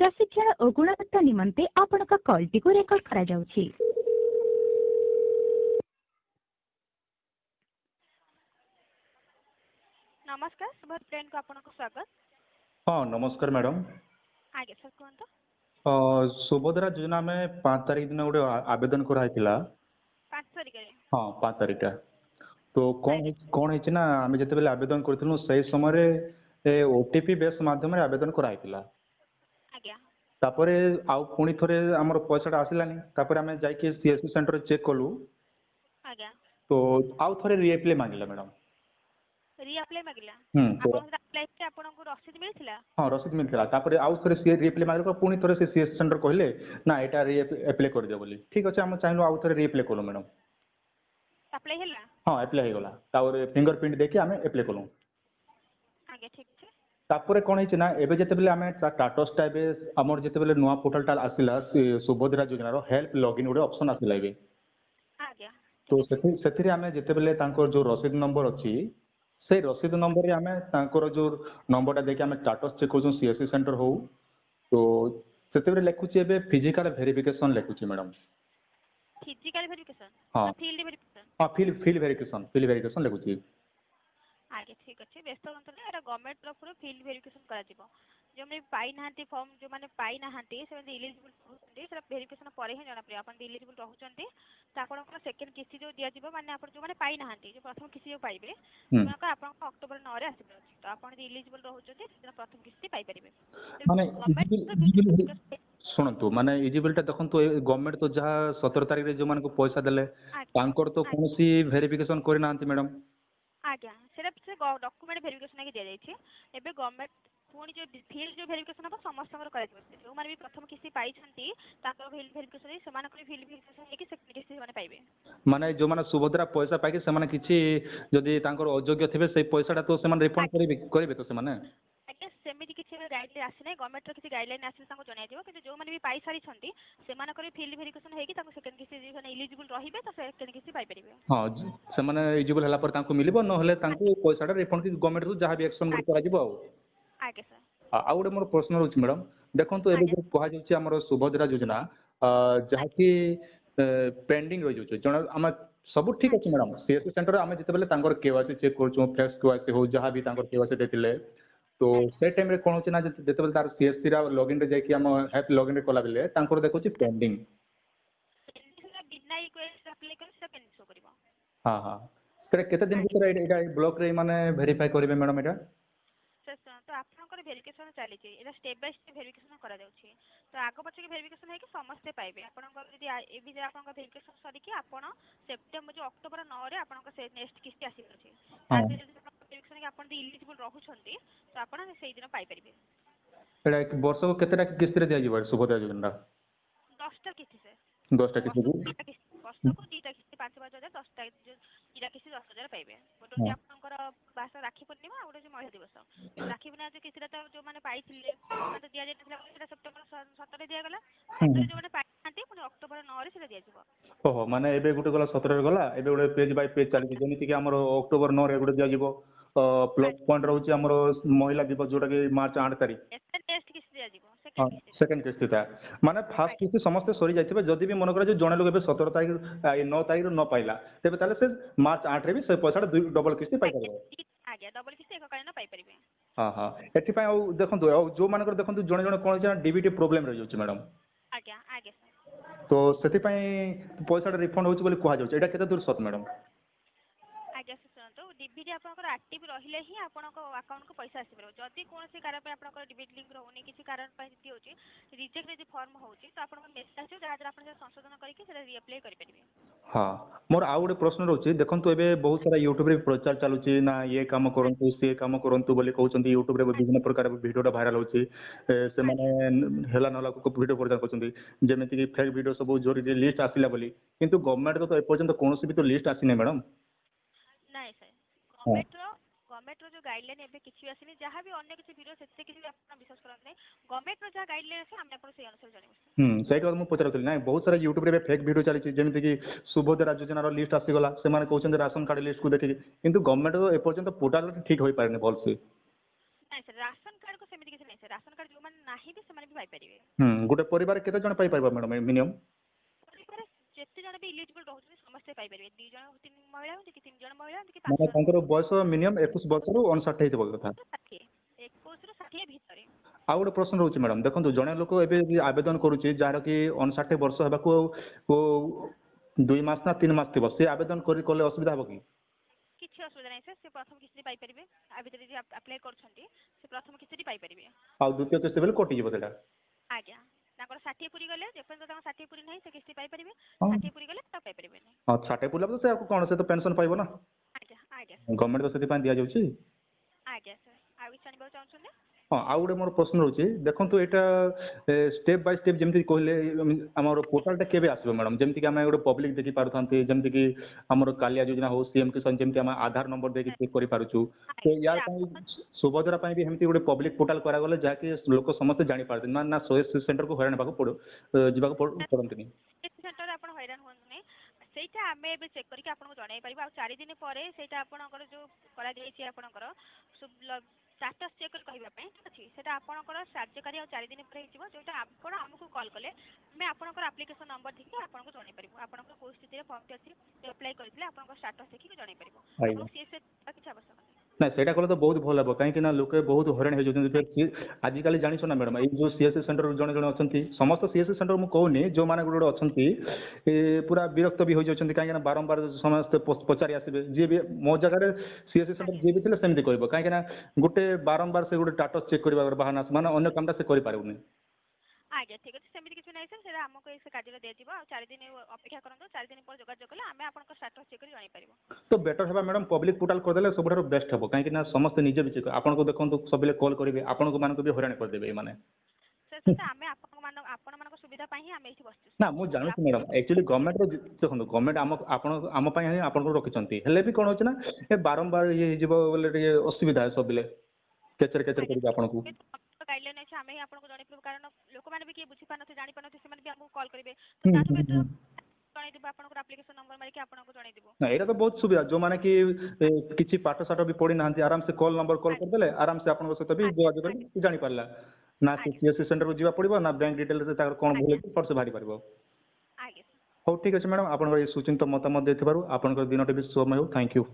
प्रशिक्षण और गुणवत्ता निमंते आपनका कॉलटी को रेकॉर्ड करा जाउछि। नमस्कार सुबह ट्रेन को आपनको स्वागत। हाँ नमस्कार मैडम। आगे सर कहंतो। सुभद्रा योजना में 5 तारीख दिन गोटे आवेदन कराई 5 तारीख रे। हाँ 5 तारीख तो कौन है ना आम जिते आवेदन करूँ से समय ओटीपी बेस माध्यम आवेदन कराई तापर आउ पुणी थोड़े आमर पैसा आसलानी तापर आम जाकि सीएससी सेंटर चेक कलु तो आउ थोड़े रिएप्लाई मांगला मैडम। रिएप्लाई मांगला आपन अप्लाई के आपन को रसीद मिलथिला। हाँ रसीद मिलथिला तापर आउ थोड़े सी रिएप्लाई मांगला पुणी थोड़े से सीएससी सेंटर कहले ना एटा रिएप्लाई कर दियो बोली ठीक अछि हम चाहलो आउ थोड़े रिएप्लाई कलो मैडम। अप्लाई हैला हाँ अप्लाई हो गला तापर फिंगरप्रिंट देखि आमे अप्लाई कलो। आगे ठीक छै तापर कौन है ना एबे जते बेले आमे स्टेटस टा एबे हमर जते बेले नुवा पोर्टल टा आसिला सुभद्रा योजना रो हेल्प लॉगिन गोटे ऑप्शन आसिला एबे आगे तो सेथिरे आमे जते बेले तांकर जो रसीद नंबर अछि से रसीद नंबर रे आमे तांकर जो नंबर टा देखि आमे स्टेटस चेक करू सीएससी सेंटर हो तो सेते बेले लेखुची एबे फिजिकल वेरिफिकेशन लेखुची मैडम। फिजिकल वेरिफिकेशन हाँ फील्ड वेरिफिकेशन हाँ फील्ड वेरिफिकेशन लेखुची। आगे ठीक अच्छे व्यस्त हूँ ना गवर्नमेंट तरफ फील्ड वेरिफिकेशन करा जो मैंने पाई ना फॉर्म जो मैंने पाई ना से इलिजिबल रहते वेरिफिकेशन पर ही जना पड़े आप इलिजिबल रहते तो आप सेकेंड किस्ती जो दिज्व माने जो मैंने पाई ना जो प्रथम किस्ती जो पाइबे आप अक्टोबर 9 रे आसपार अच्छे तो आप इलिजिबल रोचे प्रथम किस्ती पाइपर शुणु माने इजिबिलिटी देखो गवर्नमेंट तो जहाँ 17 तारीख जो मान पैसा देले तो कौन वेरिफिकेशन करना मैडम। आज्ञा से डॉक्यूमेंट वेरिफिकेशन के दिया जाइए एबे गवर्नमेंट पुणी जो फील्ड जो वेरिफिकेशन हम समस्त जो मैंने भी प्रथम किस्ती पाई फील्ड वेरिफिकेशन से फील्ड वेरिफिकेशन होगी सेकेंड किस्ती से पाइबे माने जो माने सुभद्रा पैसा पाइके से माने किछि जदि तांकर अयोग्य थिबे से पैसाटा तो से माने रिफंड करिवे तो से माने आज्ञा सेमिति किछि गाइडलाइन आसी नै गवर्नमेंट रो किछि गाइडलाइन आसी तांको जणाइ दियो कि जो माने भी पाई सारी छंती से माने करे फील्ड वेरिफिकेशन हेगी तांको सेकेंड किस्ती माने एलिजिबल रहिबे तो सेकेंड किस्ती पाइ परिबे। हां से माने एलिजिबल हला पर तांको मिलिबो न हले तांको पैसाटा रिफंड कि गवर्नमेंट रो जहां भी एक्शन करा जिवो आगे सर आ गोटे मोर प्रश्न रोच मैडम देखो तो एबे जो कहा जाउछि हमर सुभद्रा योजना जहा कि पेंडिंग रहि जाउछि जण हम सब ठीक अछि मैडम सीएससी सेंटर आमे जते बेले तांकर केवाईसी चेक करछु फ्लेक्स केवाईसी हो जहां भी तांकर केवाईसी देतिले तो से टाइम रे कोन होछि ना जते बेले तार सीएससी रा लॉगिन रे जाय कि हम हेल्प लॉगिन रे कोला बेले तांकर देखोछि पेंडिंग बिना रिक्वेस्ट अप्लाई कर से पेंडिंग शो करबो। हां हां तेरे केते दिन भीतर एटा ब्लॉक रे माने वेरीफाई करबे मैडम एटा तो आपनकर वेरिफिकेशन चली एटा स्टेप बाय स्टेप वेरिफिकेशन करा जाउछि तो आगो पछ के वेरिफिकेशन है कि समस्त पाइबे आपनकर यदि एबी जे आपनकर वेरिफिकेशन सरी कि आपन सेप्टेम्बर जो अक्टोबर 9 रे आपनकर से नेक्स्ट किस्ती आसी अछि तार वेरिफिकेशन के आपन इलिजिबल रहु छंती तो आपन सेही दिन पाइ परिबे। एटा एक वर्ष को केतेटा किस्ती रे दिया जिवो सुभद्रा योजना 10टा किस्ती से 10टा किस्ती वर्ष को 2टा किस्ती 5,000 10टा इरा किस्ती 10,000 पाइबे गोटे आपनकर बास राखी पूर्णिमा गोटे जो महिला दिवस राखी पूर्णिमा जो किस्ती तो जो माने पाइथिले तो दिया जेतला सेटा सेप्टेम्बर 17 रे दिया गला जो माने पाइथांती पुनी अक्टोबर 9 रे सेटा दिया जिवो। ओहो माने एबे गुटे गला 17 रे गला एबे गुटे पेज बाय पेज चली जेमिति कि हमर अक्टोबर 9 रे गुटे दिया जिवो प्लस पॉइंट रहउछि हमर महिला दिवस जोटा कि मार्च 8 तारीख नेक्स्ट किस्ती दिया जिवो सेकंड किस्ती था माने फर्स्ट किस्ती समस्त सरी जाइथिबे जदि भी मन करे जो जणे लोग एबे 17 तारीख 9 तारीख न पाइला तेबे ताले से मार्च 8 रे भी से पैसा डबल किस्ती पाइ परबो। आज्ञा डबल किस्ती एक कालीन पाइ परिबे। हां हां एथि पय देखंतु जो मानकर देखंतु जणे जणे कोन छै डीबीटी प्रॉब्लम रहि जाउछि मैडम। आज्ञा आगे तो सेति पय पैसा रिफंड होउछि बोली कहा जाउछि एटा केते दूर सत मैडम। आज्ञा सुनतो डीबीटी आपनकर एक्टिव रहिले ही आपनको अकाउंट को पैसा आसी परबो जदि कोनसी कारण पे आपनकर डीबीटी लिंक रहउनी किछि कारण पे जति होछि रिजेक्ट जे फॉर्म होछि तो आपनको मेसेज आछो जहा जरा आपन संशोधन करिके सेटा रीअप्लाई करि परिबे। हां मोर आ गोटे प्रश्न रहउछि देखंतु एबे बहुत सारा यूट्यूब रे प्रचार चालुछि ना ये काम करंतु से काम करंतु बोली कहउछन्ती यूट्यूब रे विभिन्न प्रकार वीडियो टा वायरल होछि से माने हेला नला को वीडियो प्रचार करछन्ती जेमिति कि फेक वीडियो सब जोरी लिस्ट आसिला बोली किंतु गवर्नमेंट तो ए पर्यंत कोनोसी भी तो लिस्ट आसी नै मैडम। नहीं सर गवर्नमेंट रो जो गाइडलाइन एबे किछि आसीनी जहां भी अन्य किछि वीडियो सेते किछि आपन विश्वास करन नै गवर्नमेंट रो जा गाइडलाइन आसी हम आपन से अनुसार जानिबो। सेटा मु पचरतली नै बहुत सारा यूट्यूब रे फेक वीडियो चली जेमिति कि सुभद्रा योजना रो लिस्ट आसी गला से माने कहउछन राशन कार्ड लिस्ट को देखि किंतु गवर्नमेंट रो ए पर्यंत पोर्टल ठीक होई पारने भल से। नहीं सर राशन कार्ड को सेमिति किछि नै सर राशन कार्ड जो माने नाही भी से माने भी पाइ ପାଇପାରିବେ। ଗୋଟେ ପରିବାର କେତେ ଜଣ ପାଇପାରିବ ମ୍ୟାଡ଼ାମ ମିନିମମ୍? ପରିବାର ଯେତେ ଜଣ ବି ଇଲିଜିବଲ୍ ରହୁଛନ୍ତି ସମସ୍ତେ ପାଇପାରିବେ। 2 ଜଣ 3 ମହିଳା ହୁଅନ୍ତି କି 3 ଜଣ ମହିଳା ହୁଅନ୍ତି କି 5 ମାନେ ଜଣ ତାଙ୍କର ହୁଅନ୍ତି। ବୟସ ମିନିମମ୍ 21 ବର୍ଷରୁ 59 ହେଇଥିବା କଥା। 60 21 ରୁ 60 ଭିତରେ। ଆଉ ଗୋଟେ ପ୍ରଶ୍ନ ରହୁଛି ମ୍ୟାଡ଼ାମ, ଦେଖନ୍ତୁ ଜଣେ ଲୋକ ଏବେ ଯଦି ଆବେଦନ କରୁଛି ଯାହାର କି 59 ବର୍ଷ ହେବାକୁ ଆଉ 2 ମାସ ନା 3 ମାସ ଥିବ, ସେ ଆବେଦନ କଲେ ଅସୁବିଧା ହବ କି? କିଛି ଅସୁବିଧା ନାହିଁ ସାର୍, ସେ ପ୍ରଥମ କିସ୍ତି ପାଇପାରିବେ। ଆ ଭିତରେ ଯଦି ଆପ୍ଲାଏ କରୁଛନ୍ତି ସେ ପ୍ରଥମ କିସ୍ତି ପାଇପାରିବେ। ଆଉ ଦ୍ୱିତୀୟ କିସ୍ତି ବେଲେ କଟିଯିବ ସେଟା? ଆଜ୍ଞା, ତାଙ୍କର 60 ପୁରି ଗଲେ, ଯେପର୍ଯ୍ୟନ୍ତ ତାଙ୍କର 60 ପୁରି ନାହିଁ ସେ କିସ୍ତି ପାଇପାରିବେ। ହଁ 60 ପୁରି ଗଲେ ତା ପାଇପାରିବେନି। ହଁ 60 ପୁରିଲା ପରେ ସେ ଆଉ କଣ, ସେ ତ ପେନସନ ପାଇବ ନା, ଆଜ୍ଞା ଆଜ୍ଞା ଗଭର୍ଣ୍ଣମେଣ୍ଟ ତ ସେଥିପାଇଁ ଦିଆଯାଉଛି। ଆଜ୍ଞା ସାର୍, ଆଉ କିଛି ଜାଣିବାକୁ ଚାହୁଁଛନ୍ତି? ହଁ ଆଉ ଗୋଟେ ମୋର ପ୍ରଶ୍ନ ରହୁଛି, ଦେଖନ୍ତୁ ଏଇଟା ଷ୍ଟେପ୍ ବାଇ ଷ୍ଟେପ୍ ଯେମିତି କହିଲେ ଆମର ପୋର୍ଟାଲଟା କେବେ ଆସିବ ମ୍ୟାଡ଼ାମ, ଯେମିତିକି ଆମେ ଗୋଟେ ପବ୍ଲିକ ଦେଖି ପାରୁଥାନ୍ତି, ଯେମିତିକି ଆମର କାଳିଆ ଯୋଜନା ହଉ, ସିଏମ୍ କିଷାନ, ଯେମିତି ଆମେ ଆଧାର ନମ୍ବର ଦେଇକି ଚେକ୍ କରିପାରୁଛୁ, ତ ୟାର ପାଇଁ ସୁଭଦ୍ରା ପାଇଁ ବି ଏମିତି ଗୋଟେ ପବ୍ଲିକ ପୋର୍ଟାଲ କରାଗଲେ ଯାହାକି ଲୋକ ସମସ୍ତେ ଜାଣିପାରନ୍ତି, ନା ନା ସିଏସି ସେଣ୍ଟରକୁ ହଇରାଣ ଯିବାକୁ ପଡ଼ନ୍ତିନି। ସିଏସି ସେଣ୍ଟର ଆପଣ ହଇରାଣ ହୁଅନ୍ତୁନି, ସେଇଟା ଆମେ ଏବେ ଚେକ୍ କରିକି ଆପଣଙ୍କୁ ଜଣାଇ ପାରିବୁ। ଆଉ 4 ଦିନ ପରେ ସେଇଟା ଆପଣଙ୍କର ଯୋଉ କରାଯାଇଛି ଆପଣଙ୍କର ଷ୍ଟାଟସ୍ ଚେକ୍ କରି କହିବା ପାଇଁ, ଠିକ୍ ଅଛି, ସେଇଟା ଆପଣଙ୍କର କାର୍ଯ୍ୟକାରୀ ଆଉ 4 ଦିନ ପରେ ହେଇଯିବ, ଯୋଉଟା ଆପଣ ଆମକୁ କଲ୍ କଲେ ଆମେ ଆପଣଙ୍କର ଆପ୍ଲିକେସନ ନମ୍ବର ଦେଖିକି ଆପଣଙ୍କୁ ଜଣାଇ ପାରିବୁ ଆପଣଙ୍କର କୋଉ ସ୍ଥିତିରେ ଫର୍ମଟି ଅଛି, ଆପ୍ଲାଏ କରିଥିଲେ ଆପଣଙ୍କ ଷ୍ଟାଟସ୍ ଦେଖିକି ଜଣାଇ ପାରିବୁ। ଆପଣଙ୍କୁ ସିଏସି କିଛି ଆବଶ୍ୟକ ନାହିଁ। ନାଇଁ ସେଇଟା କଲେ ତ ବହୁତ ଭଲ ହେବ, କାହିଁକି ନା ଲୋକେ ବହୁତ ହଇରାଣ ହେଇଯାଉଛନ୍ତି। ଆଜିକାଲି ଜାଣିଛ ନା ମ୍ୟାଡ଼ାମ, ଏଇ ଯୋଉ ସିଏସି ସେଣ୍ଟର ଜଣେ ଜଣେ ଅଛନ୍ତି, ସମସ୍ତ ସିଏସି ସେଣ୍ଟର ମୁଁ କହୁନି, ଯୋଉମାନେ ଗୋଟେ ଗୋଟେ ଅଛନ୍ତି ପୁରା ବିରକ୍ତ ବି ହୋଇଯାଉଛନ୍ତି, କାହିଁକି ନା ବାରମ୍ବାର ସମସ୍ତେ ପଚାରି ଆସିବେ। ଯିଏ ବି ମୋ ଜାଗାରେ ସିଏସି ସେଣ୍ଟର ଯିଏ ବି ଥିଲେ ସେମିତି କହିବ, କାହିଁକି ନା ଗୋଟେ ବାରମ୍ବାର ସେ ଗୋଟେ ଷ୍ଟାଟସ୍ ଚେକ୍ କରିବା ବାହାନା, ମାନେ ଅନ୍ୟ କାମଟା ସେ କରିପାରିବନି। ଆଜ୍ଞା ଠିକ୍ ଅଛି, ସେମିତି କିଛି ନାହିଁ ସାର୍, ସେଇଟା ଆମକୁ ସେ କାର୍ଯ୍ୟଟା ଦିଆଯିବ। ଆଉ 4 ଦିନ ଅପେକ୍ଷା କରନ୍ତୁ, 4 ଦିନ ପରେ ଯୋଗାଯୋଗ କଲେ ଆମେ ଆପଣଙ୍କ ଷ୍ଟାଟସ୍ ଚେକ୍ କରି ଜଣାଇପାରିବୁ। ତ ବେଟର ହେବା ମ୍ୟାଡ଼ାମ ପବ୍ଲିକ ପୋର୍ଟାଲ କରିଦେଲେ ସବୁଠାରୁ ବେଷ୍ଟ ହେବ, କାହିଁକି ନା ସମସ୍ତେ ନିଜେ ବି ଚେକ୍, ଆପଣଙ୍କୁ ଦେଖନ୍ତୁ ସବୁବେଳେ କଲ୍ କରିବେ, ଆପଣଙ୍କ ମାନଙ୍କୁ ବି ହଇରାଣ କରିଦେବେ ଏମାନେ। ସେଟା ଆମେ ଆପଣମାନଙ୍କ ସୁବିଧା ପାଇଁ ହିଁ ଆମେ ଏଇଠି ବସିଛୁ। ନା ମୁଁ ଜାଣୁଛି ମ୍ୟାଡ଼ାମ, ଆକ୍ଚୁଆଲି ଗଭର୍ଣ୍ଣମେଣ୍ଟର ଦେଖନ୍ତୁ, ଗଭର୍ଣ୍ଣମେଣ୍ଟ ଆମ ପାଇଁ ହିଁ ଆପଣଙ୍କୁ ରଖିଛନ୍ତି, ହେଲେ ବି କଣ ହଉଛି ନା ଏ ବାରମ୍ବାର ଇଏ ହେଇଯିବ ବୋଲେ ଟିକେ ଅସୁବିଧା ସବୁବେଳେ କେଚେରେ କରିବେ ଆପଣଙ୍କୁ। ଗାଇଡଲାଇନ୍ ଅଛି, ଆମେ ହିଁ ଆପଣଙ୍କୁ ଜଣାଇପାରିବୁ, କାରଣ ଲୋକମାନେ ବି କିଏ ବୁଝିପାରୁନଥିବେ, ଜାଣିପାରୁନଥିବେ, ସେମାନେ ବି ଆମକୁ କଲ୍ କରିବେ, ତ ତାଠୁ ବେଟର ଜଣାଇଦେବୁ, ଆପଣଙ୍କର ଆପ୍ଲିକେସନ ନମ୍ବର ମାରିକି ଆପଣଙ୍କୁ ଜଣାଇଦେବୁ। ନା ଏଇଟା ତ ବହୁତ ସୁବିଧା, ଯୋଉମାନେ କି କିଛି ପାଠ ସାଠ ବି ପଢିନାହାନ୍ତି, ଆରାମସେ କଲ୍ ନମ୍ବର କଲ୍ କରିଦେଲେ ଆରାମସେ ଆପଣଙ୍କ ସହିତ ବି ଯୋଗାଯୋଗ କରିକି ଜାଣିପାରିଲା, ନା ସେ ସିଏସି ସେଣ୍ଟରକୁ ଯିବାକୁ ପଡ଼ିବ, ନା ବ୍ୟାଙ୍କ ଡିଟେଲରେ ତାଙ୍କର କ'ଣ ଭୁଲ ହେଇଛି ସେ ବାହାରି ପାରିବ। ଆଜ୍ଞା ହଉ ଠିକ୍ ଅଛି ମ୍ୟାଡ଼ାମ, ଆପଣଙ୍କର এই ସୁଚିନ୍ତିତ ମତାମତ ଦେଇଥିବାରୁ ଆପଣଙ୍କର ଦିନଟି ବି ଶୁଭମୟ ହେଉ। Thank you.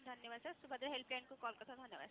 ଧନ୍ୟବାଦ ସାର୍, ସୁଭଦ୍ରା ହେଲ୍ପଲାଇନକୁ କଲ୍ କଥା ଧନ୍ୟବାଦ।